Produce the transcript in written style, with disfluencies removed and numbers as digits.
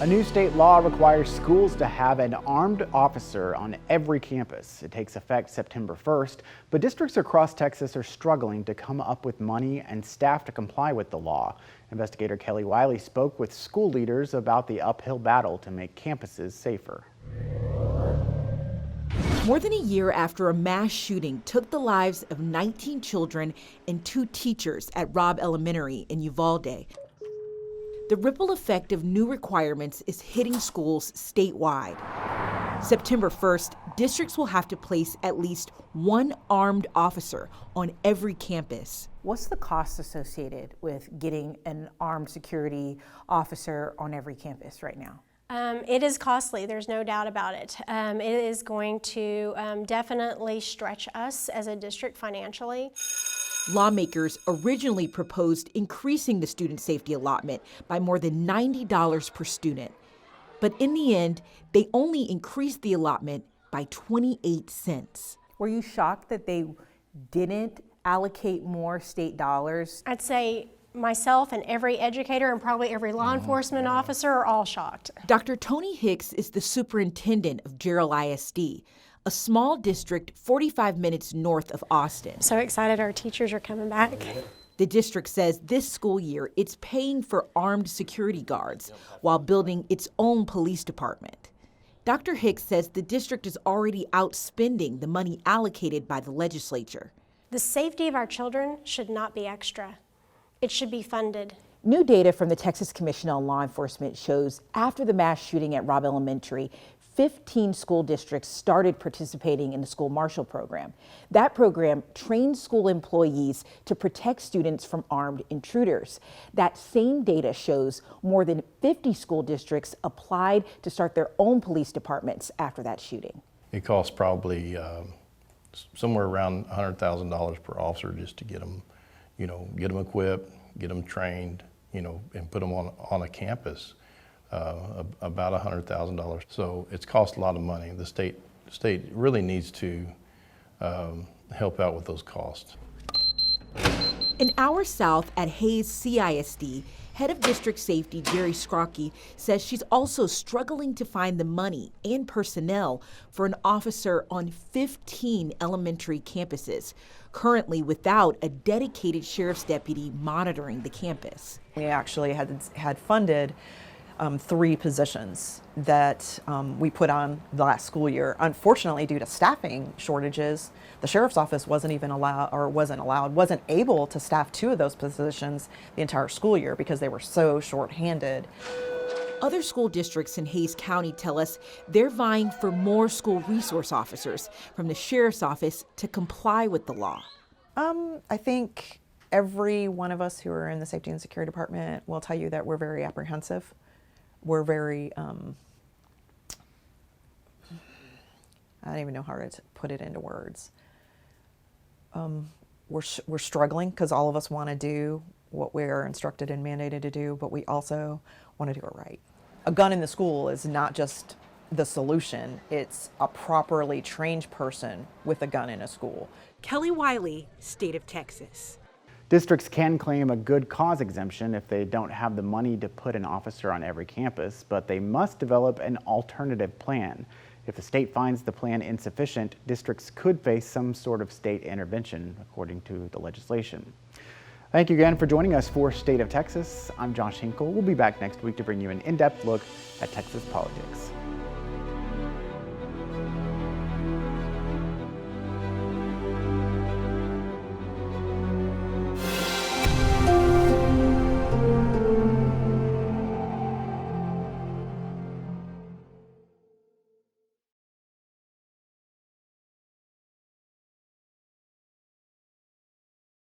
A new state law requires schools to have an armed officer on every campus. It takes effect September 1st, but districts across Texas are struggling to come up with money and staff to comply with the law. Investigator Kelly Wiley spoke with school leaders about the uphill battle to make campuses safer. More than a year after a mass shooting took the lives of 19 children and 2 teachers at Robb Elementary in Uvalde, the ripple effect of new requirements is hitting schools statewide. September 1st, districts will have to place at least one armed officer on every campus. What's the cost associated with getting an armed security officer on every campus right now? It is costly, there's no doubt about it. It is going to definitely stretch us as a district financially. Lawmakers originally proposed increasing the student safety allotment by more than $90 per student. But in the end, they only increased the allotment by 28 cents. Were you shocked that they didn't allocate more state dollars? I'd say myself and every educator and probably every law enforcement officer are all shocked. Dr. Tony Hicks is the superintendent of Gerald ISD, a small district 45 minutes north of Austin. So excited our teachers are coming back. The district says this school year it's paying for armed security guards while building its own police department. Dr. Hicks says the district is already outspending the money allocated by the legislature. The safety of our children should not be extra. It should be funded. New data from the Texas Commission on Law Enforcement shows after the mass shooting at Robb Elementary, 15 school districts started participating in the school marshal program. That program trains school employees to protect students from armed intruders. That same data shows more than 50 school districts applied to start their own police departments after that shooting. It costs probably somewhere around $100,000 per officer just to get them, get them equipped, get them trained, and put them on a campus. About $100,000. So it's cost a lot of money. The state really needs to help out with those costs. An hour south at Hayes CISD, head of district safety Jerry Scrocky says she's also struggling to find the money and personnel for an officer on 15 elementary campuses, currently without a dedicated sheriff's deputy monitoring the campus. We actually had funded 3 positions that we put on the last school year. Unfortunately, due to staffing shortages, the sheriff's office wasn't able to staff 2 of those positions the entire school year because they were so short-handed. Other school districts in Hayes County tell us they're vying for more school resource officers from the sheriff's office to comply with the law. I think every one of us who are in the safety and security department will tell you that we're very apprehensive. We're very, I don't even know how to put it into words. We're struggling because all of us want to do what we're instructed and mandated to do, but we also want to do it right. A gun in the school is not just the solution, it's a properly trained person with a gun in a school. Kelly Wiley, State of Texas. Districts can claim a good cause exemption if they don't have the money to put an officer on every campus, but they must develop an alternative plan. If the state finds the plan insufficient, districts could face some sort of state intervention, according to the legislation. Thank you again for joining us for State of Texas. I'm Josh Hinkle. We'll be back next week to bring you an in-depth look at Texas politics.